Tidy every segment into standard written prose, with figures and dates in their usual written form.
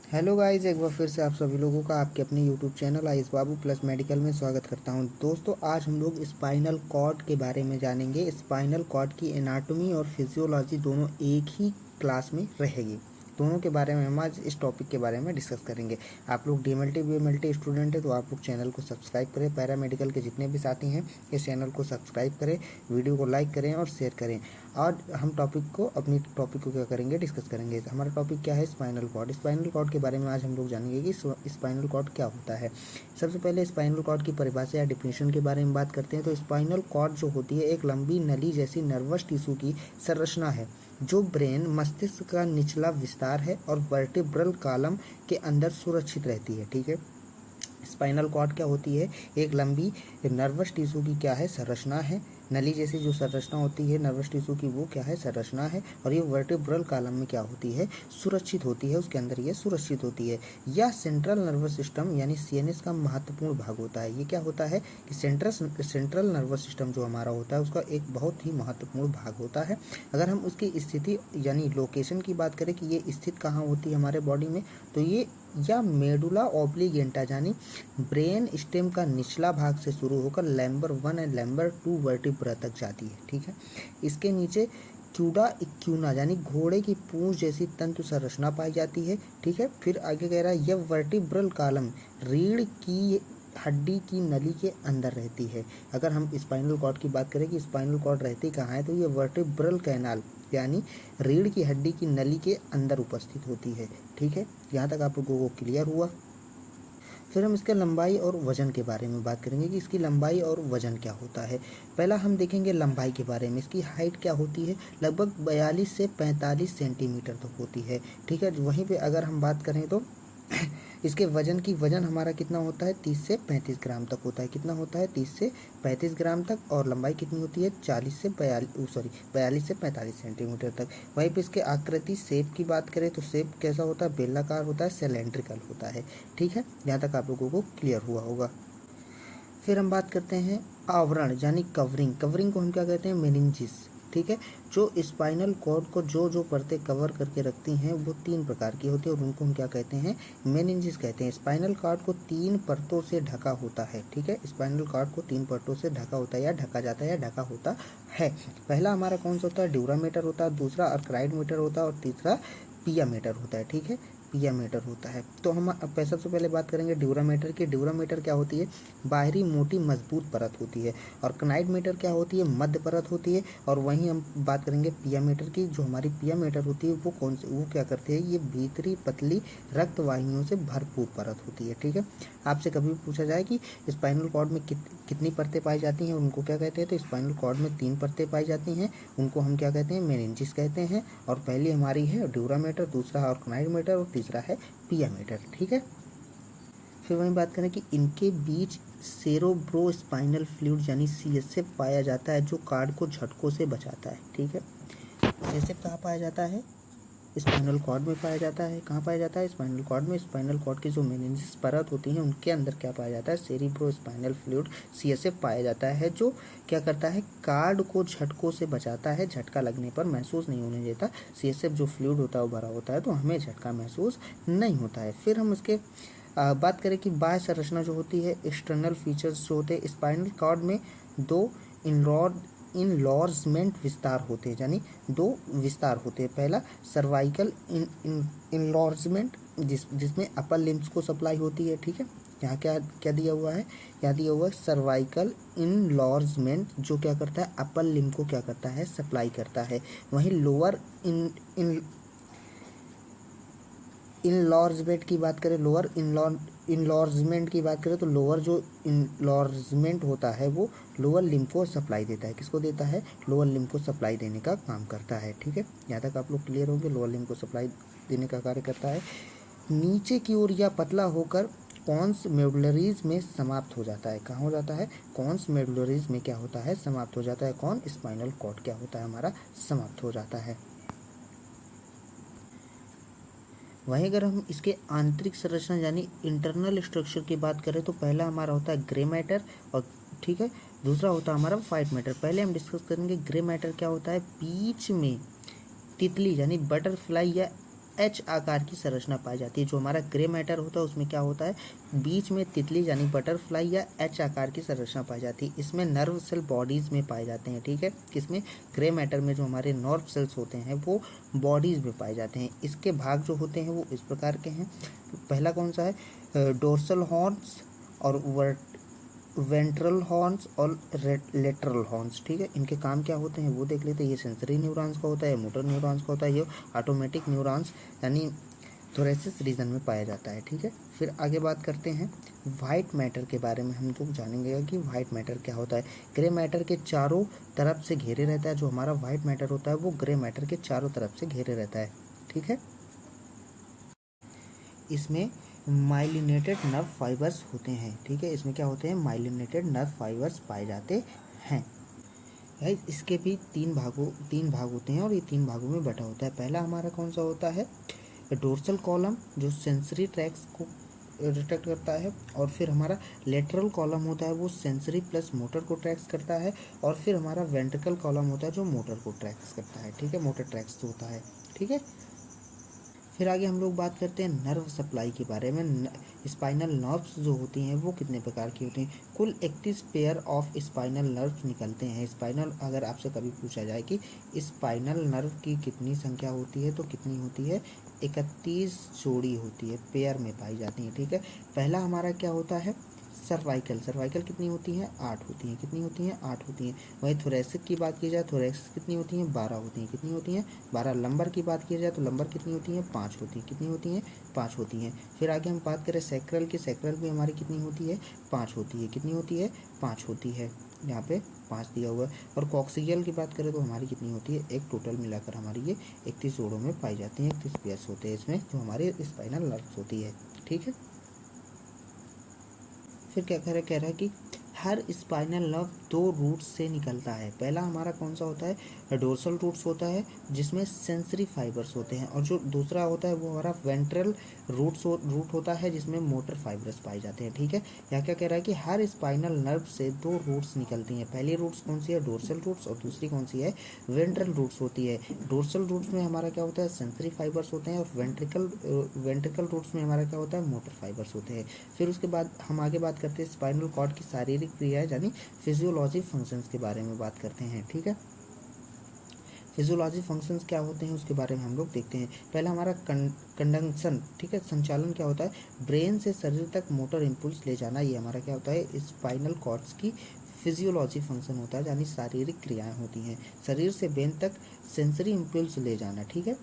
Hello guys, एक बार फिर से आप सभी लोगों का आपके अपने यूट्यूब चैनल आयुष बाबू प्लस मेडिकल में स्वागत करता हूं। दोस्तों, आज हम लोग स्पाइनल कॉर्ड के बारे में जानेंगे। स्पाइनल कॉर्ड की एनाटॉमी और फिजियोलॉजी दोनों एक ही क्लास में रहेगी। दोनों के बारे में हम आज इस टॉपिक के बारे में डिस्कस करेंगे। आप लोग डीएमएलटी बीएमएलटी स्टूडेंट है तो आप लोग चैनल को सब्सक्राइब करें। पैरामेडिकल के जितने भी साथी हैं इस चैनल को सब्सक्राइब करें, वीडियो को लाइक करें और शेयर करें। और हम अपनी टॉपिक को क्या करेंगे, डिस्कस करेंगे। हमारा टॉपिक क्या है? Spinal cord. स्पाइनल कॉर्ड के बारे में आज हम लोग जानेंगे कि स्पाइनल कॉर्ड क्या होता है। सबसे पहले स्पाइनल कॉर्ड की परिभाषा या डिफिनेशन के बारे में बात करते हैं। तो स्पाइनल कॉर्ड जो होती है एक लंबी नली जैसी नर्वस टिश्यू की संरचना है जो ब्रेन मस्तिष्क का निचला विस्तार है और वर्टिब्रल कॉलम के अंदर सुरक्षित रहती है। ठीक है, स्पाइनल कॉर्ड क्या होती है? एक लंबी नर्वस टिश्यू की क्या है? संरचना है। नली जैसी जो संरचना होती है नर्वस टिश्यू की, वो क्या है? संरचना है। और ये वर्टिब्रल कॉलम में क्या होती है? सुरक्षित होती है। उसके अंदर ये सुरक्षित होती है। यह सेंट्रल नर्वस सिस्टम यानी सीएनएस का महत्वपूर्ण भाग होता है। ये क्या होता है कि सेंट्रल नर्वस सिस्टम जो हमारा होता है उसका एक बहुत ही महत्वपूर्ण भाग होता है। अगर हम उसकी स्थिति यानी लोकेशन की बात करें कि ये स्थित कहाँ होती है हमारे बॉडी में, तो ये या मेडुला ऑब्लिगेंटा यानी ब्रेन स्टेम का निचला भाग से शुरू होकर लैम्बर 1 एंड लैम्बर 2 वर्टिब्रा तक जाती है। ठीक है, इसके नीचे क्यूडा इक्यूना यानी घोड़े की पूंछ जैसी तंतु संरचना पाई जाती है। ठीक है, फिर आगे कह रहा है यह वर्टिब्रल कॉलम रीढ़ की हड्डी की नली के अंदर रहती है। अगर हम स्पाइनल कॉर्ड की बात करें कि स्पाइनल कॉर्ड रहती कहाँ है, तो ये वर्टिब्रल कैनाल यानी रीढ़ की हड्डी की नली के अंदर उपस्थित होती है। ठीक है, यहाँ तक आप लोगों को क्लियर हुआ। फिर हम इसके लंबाई और वजन के बारे में बात करेंगे कि इसकी लंबाई और वजन क्या होता है। पहला हम देखेंगे लंबाई के बारे में। इसकी हाइट क्या होती है? लगभग 42 से 45 सेंटीमीटर तक होती है। ठीक है, वहीं पे अगर हम बात करें तो इसके वजन हमारा कितना होता है? 30 से 35 ग्राम तक होता है। कितना होता है? 30 से 35 ग्राम तक। और लंबाई कितनी होती है? 42 से 45 सेंटीमीटर तक। वहीं पे इसके आकृति शेप की बात करें तो शेप कैसा होता है? बेलनाकार होता है, सिलेंड्रिकल होता है। ठीक है, यहाँ तक आप लोगों को क्लियर हुआ होगा। फिर हम बात करते हैं आवरण यानी कवरिंग। कवरिंग को हम क्या कहते हैं? मेनिंजिस। ठीक है, जो स्पाइनल कॉर्ड को जो परतें कवर करके रखती हैं वो 3 प्रकार की होती है और उनको हम क्या कहते हैं? मेनिंजिस कहते हैं। स्पाइनल कॉर्ड को 3 परतों से ढका होता है। ठीक है, स्पाइनल कॉर्ड को 3 परतों से ढका होता है या ढका जाता है या ढका होता है। पहला हमारा कौन सा होता है? ड्यूरामीटर होता है, दूसरा अर्कराइड मीटर होता है और तीसरा पिया मीटर होता है। ठीक है, पिया मीटर होता है। तो हम सबसे पहले बात करेंगे ड्यूरामीटर की। ड्यूरामीटर क्या होती है? बाहरी मोटी मजबूत परत होती है। और कनाइड मीटर क्या होती है? मध्य परत होती है। और वहीं हम बात करेंगे पिया मीटर की। जो हमारी पिया मीटर होती है वो क्या करती है? ये भीतरी पतली रक्त वाहिनियों से भरपूर परत होती है। ठीक है, आपसे कभी भी पूछा जाए कि स्पाइनल कॉर्ड में कितनी परतें पाई जाती हैं, उनको क्या कहते हैं? तो स्पाइनल कॉर्ड में 3 परतें पाई जाती हैं, उनको हम क्या कहते हैं? मेनिंजिस कहते हैं। और पहली हमारी है ड्यूरामीटर, दूसरा ऑर्गेनाइड मीटर और तीसरा है पिया मीटर। ठीक है, फिर वहीं बात करें कि इनके बीच सेरेब्रोस्पाइनल फ्लूइड यानी सीएसएफ पाया जाता है जो कार्ड को झटकों से बचाता है। ठीक है, सीएसएफ कहाँ पाया जाता है? स्पाइनल कॉर्ड में पाया जाता है। कहाँ पाया जाता है? स्पाइनल कॉर्ड में। स्पाइनल कॉर्ड की जो मेनिंजिस परत होती है उनके अंदर क्या पाया जाता है? सेरेब्रोस्पाइनल फ्लूइड सीएसएफ पाया जाता है जो क्या करता है? कार्ड को झटकों से बचाता है। झटका लगने पर महसूस नहीं होने देता। सीएसएफ जो फ्लूइड होता है वो भरा होता है तो हमें झटका महसूस नहीं होता है। फिर हम उसके बात करें कि बाह्य संरचना जो होती है, एक्सटर्नल फीचर्स जो होते हैं स्पाइनल कॉर्ड में, 2 इनलॉर्जमेंट विस्तार होते हैं यानी 2 विस्तार होते हैं। पहला सर्वाइकल इनलॉर्जमेंट जिसमें अपर लिम्स को सप्लाई होती है। ठीक है, यहाँ क्या क्या दिया हुआ है? यहाँ दिया हुआ है सर्वाइकल इनलॉर्जमेंट जो क्या करता है? अपर लिम्ब को क्या करता है? सप्लाई करता है। वहीं लोअर इनलॉर्जमेंट की बात करें, इनलॉर्जमेंट की बात करें तो लोअर जो इनलॉर्जमेंट होता है वो लोअर लिम्ब को सप्लाई देता है। किसको देता है? लोअर लिम्ब को सप्लाई देने का काम करता है। ठीक है, यहाँ तक आप लोग क्लियर होंगे। लोअर लिम्ब को सप्लाई देने का कार्य करता है। नीचे की ओर या पतला होकर कॉन्स मेडुलरीज में समाप्त हो जाता है। कहाँ हो जाता है? कॉन्स मेडुलरीज में क्या होता है? समाप्त हो जाता है। कौन? स्पाइनल कॉर्ड क्या होता है हमारा? समाप्त हो जाता है। वहीं अगर हम इसके आंतरिक संरचना यानी इंटरनल स्ट्रक्चर की बात करें तो पहला हमारा होता है ग्रे मैटर और ठीक है, दूसरा होता है हमारा व्हाइट मैटर। पहले हम डिस्कस करेंगे ग्रे मैटर क्या होता है। बीच में तितली यानी बटरफ्लाई या एच आकार की संरचना पाई जाती है। जो हमारा ग्रे मैटर होता है उसमें क्या होता है, बीच में तितली यानी बटरफ्लाई या एच आकार की संरचना पाई जाती है। इसमें नर्व सेल बॉडीज में पाए जाते हैं, ठीक है। किसमें, ग्रे मैटर में जो हमारे नर्व सेल्स होते हैं वो बॉडीज में पाए जाते हैं। इसके भाग जो होते हैं वो इस प्रकार के हैं। पहला कौन सा है, डोर्सल हॉर्न्स और वेंट्रल हॉर्न्स और लेटरल हॉर्न्स, ठीक है। इनके काम क्या होते हैं वो देख लेते हैं। ये सेंसरी न्यूरॉन्स का होता है, मोटर न्यूरॉन्स का होता है, ये ऑटोमेटिक न्यूरॉन्स यानी थोरेसिस रीजन में पाया जाता है, ठीक है। फिर आगे बात करते हैं वाइट मैटर के बारे में। हम लोग जानेंगे कि वाइट मैटर क्या होता है। ग्रे मैटर के चारों तरफ से घेरे रहता है। जो हमारा वाइट मैटर होता है वो ग्रे मैटर के चारों तरफ से घेरे रहता है, ठीक है। इसमें माइलिनेटेड नर्व फाइबर्स होते हैं, ठीक है। इसमें क्या होते हैं, माइलिनेटेड नर्व फाइबर्स पाए जाते हैं। इसके भी तीन भाग होते हैं और ये तीन भागों में बटा होता है। पहला हमारा कौन सा होता है, डोर्सल कॉलम जो सेंसरी ट्रैक्स को डिटेक्ट करता है, और फिर हमारा लेटरल कॉलम होता है वो सेंसरी प्लस मोटर को ट्रैक्स करता है, और फिर हमारा वेंट्रिकल कॉलम होता है जो मोटर को ट्रैक्स करता है, ठीक है। मोटर ट्रैक्स होता है, ठीक है। फिर आगे हम लोग बात करते हैं नर्व सप्लाई के बारे में। स्पाइनल नर्व्स जो होती हैं वो कितने प्रकार की होती हैं। कुल 31 पेयर ऑफ स्पाइनल नर्व्स निकलते हैं। स्पाइनल, अगर आपसे कभी पूछा जाए कि स्पाइनल नर्व की कितनी संख्या होती है तो कितनी होती है, 31 जोड़ी होती है, पेयर में पाई जाती है, ठीक है। पहला हमारा क्या होता है, सर्वाइकल कितनी होती हैं, 8 होती हैं। कितनी होती हैं, 8 होती हैं। वहीं थोरेसिक की बात की जाए, थोरेसिक कितनी होती हैं, 12 होती हैं। कितनी होती हैं, 12। लंबर की बात की जाए तो लंबर कितनी होती हैं, 5 होती हैं। कितनी होती हैं, 5 होती हैं। फिर आगे हम बात करें सैक्रल की, सैक्रल भी हमारी कितनी होती है, 5 होती है। कितनी होती है, 5 होती है। यहाँ पे 5 दिया हुआ है। और कॉक्सियल की बात करें तो हमारी कितनी होती है, एक टोटल मिलाकर हमारी ये 31 जोड़ों में पाई जाती हैं, 31 पेयर्स होते हैं इसमें जो हमारे स्पाइनल नर्व्स होती है, ठीक है। फिर क्या कह रहा है कि हर स्पाइनल नर्व 2 रूट्स से निकलता है। पहला हमारा कौन सा होता है, डोर्सल रूट्स होता है जिसमें सेंसरी फाइबर्स होते हैं, और जो दूसरा होता है वो हमारा वेंट्रल रूट होता है जिसमें मोटर फाइबर्स पाए जाते हैं, ठीक है। यहाँ क्या कह रहा है कि हर स्पाइनल नर्व से 2 रूट्स निकलती हैं। पहली रूट्स कौन सी है, डोर्सल रूट्स, और दूसरी कौन सी है, वेंट्रल रूट्स होती है। डोर्सल रूट्स में हमारा क्या होता है, सेंसरी फाइबर्स होते हैं, और वेंट्रिकल रूट्स में हमारा क्या होता है, मोटर फाइबर्स होते हैं। फिर उसके बाद हम आगे बात करते हैं स्पाइनल कॉर्ड की शारीरिक क्रियाएं यानी फिजियोलॉजी फंक्शंस के बारे में बात करते हैं, ठीक है। फिजियोलॉजी फंक्शंस क्या होते हैं उसके बारे में हम लोग देखते हैं। पहला हमारा कंडक्शन, ठीक है, संचालन क्या होता है, ब्रेन से शरीर तक मोटर इम्पल्स ले जाना, ये हमारा क्या होता है, स्पाइनल कॉर्ड्स की फिजियोलॉजी फंक्शन होता है, यानी शारीरिक क्रियाएं होती हैं। शरीर से ब्रेन तक सेंसरी इम्पल्स ले जाना, ठीक है,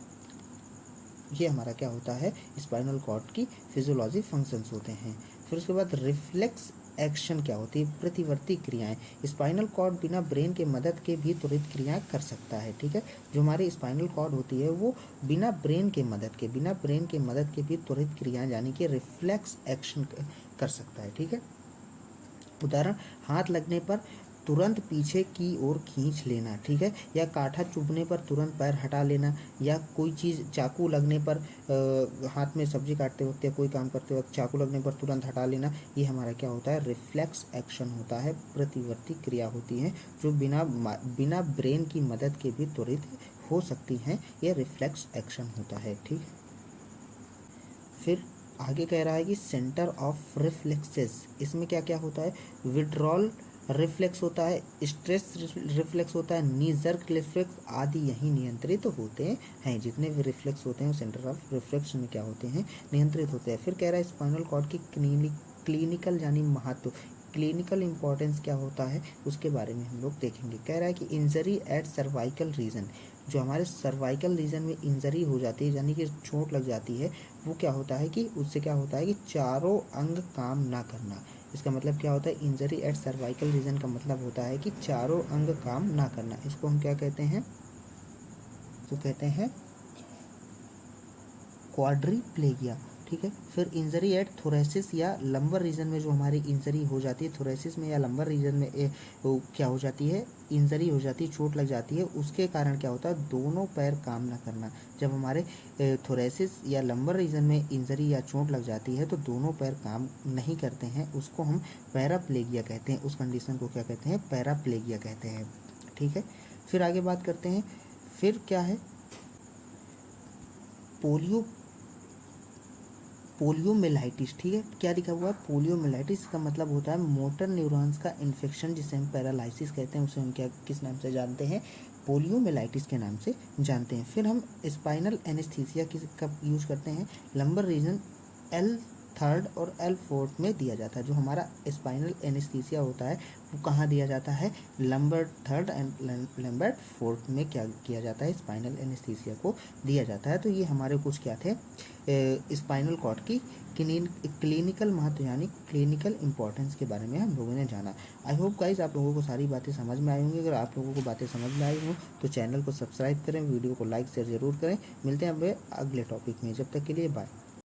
ये हमारा क्या होता है, स्पाइनल कॉर्ड की फिजियोलॉजी फंक्शंस होते हैं। फिर उसके बाद रिफ्लेक्स एक्शन क्या होती है, प्रतिवर्ती क्रियाएं। स्पाइनल कॉर्ड बिना ब्रेन के मदद के भी त्वरित क्रियाएं कर सकता है, ठीक है। जो हमारी स्पाइनल कॉर्ड होती है वो बिना ब्रेन के मदद के भी त्वरित क्रियाएं यानी कि रिफ्लेक्स एक्शन कर सकता है, ठीक है। उदाहरण, हाथ लगने पर तुरंत पीछे की ओर खींच लेना, ठीक है, या कांटा चुभने पर तुरंत पैर हटा लेना, या कोई चीज़ चाकू लगने पर हाथ में सब्जी काटते वक्त या कोई काम करते वक्त चाकू लगने पर तुरंत हटा लेना, ये हमारा क्या होता है, रिफ्लेक्स एक्शन होता है, प्रतिवर्ती क्रिया होती हैं जो बिना ब्रेन की मदद के भी त्वरित हो सकती हैं, ये रिफ्लेक्स एक्शन होता है, ठीक है। फिर आगे कह रहा है कि सेंटर ऑफ रिफ्लेक्सेस, इसमें क्या क्या होता है, विड्रॉल रिफ्लेक्स होता है, स्ट्रेस रिफ्लेक्स होता है, नी जर्क रिफ्लेक्स आदि यही नियंत्रित होते हैं। जितने भी रिफ्लेक्स होते हैं सेंटर ऑफ रिफ्लेक्स में क्या होते हैं, नियंत्रित होते हैं। फिर कह रहा है स्पाइनल कॉर्ड की क्लिनिकल यानी महत्व, क्लिनिकल इंपॉर्टेंस क्या होता है उसके बारे में हम लोग देखेंगे। कह रहा है कि इंजरी एट सर्वाइकल रीजन, जो हमारे सर्वाइकल रीजन में इंजरी हो जाती है यानी कि चोट लग जाती है, वो क्या होता है कि उससे क्या होता है कि चारों अंग काम ना करना। इसका मतलब क्या होता है, इंजरी एट सर्वाइकल रीजन का मतलब होता है कि चारों अंग काम ना करना। इसको हम क्या कहते हैं, तो कहते हैं क्वाड्रीप्लेगिया, ठीक है। फिर इंजरी एट थोरेसिस या लंबर रीजन में जो हमारी इंजरी हो जाती है, थोरेसिस में या लंबर रीजन में वो क्या हो जाती है, इंजरी हो जाती है, चोट लग जाती है, उसके कारण क्या होता है, दोनों पैर काम ना करना। जब हमारे थोरेसिस या लंबर रीजन में इंजरी या चोट लग जाती है तो दोनों पैर काम नहीं करते हैं, उसको हम पैराप्लेगिया कहते हैं। उस कंडीशन को क्या कहते हैं, पैराप्लेगिया कहते हैं, ठीक है। फिर आगे बात करते हैं, फिर क्या है, पोलियोमिलाइटिस, ठीक है, क्या लिखा हुआ है, पोलियोमिलाइटिस का मतलब होता है मोटर न्यूरॉन्स का इन्फेक्शन, जिसे हम पैरालाइसिस कहते हैं, उसे हम क्या किस नाम से जानते हैं, पोलियोमिलाइटिस के नाम से जानते हैं। फिर हम स्पाइनल एनेस्थीसिया किस कब यूज करते हैं, लंबर रीजन L3 और L4 में दिया जाता है। जो हमारा स्पाइनल एनेस्थीसिया होता है वो कहाँ दिया जाता है, लंबर 3 एंड लंबर 4 में क्या किया जाता है, स्पाइनल एनेस्थीसिया को दिया जाता है। तो ये हमारे कुछ क्या थे, स्पाइनल कॉर्ड की क्लिनिकल महत्व यानी क्लिनिकल इंपॉर्टेंस के बारे में हम लोगों ने जाना। आई होप गाइज आप लोगों को सारी बातें समझ में आई होंगी। अगर आप लोगों को बातें समझ में आई हो तो चैनल को सब्सक्राइब करें, वीडियो को लाइक शेयर जरूर करें। मिलते हैं अब अगले टॉपिक में, जब तक के लिए बाय।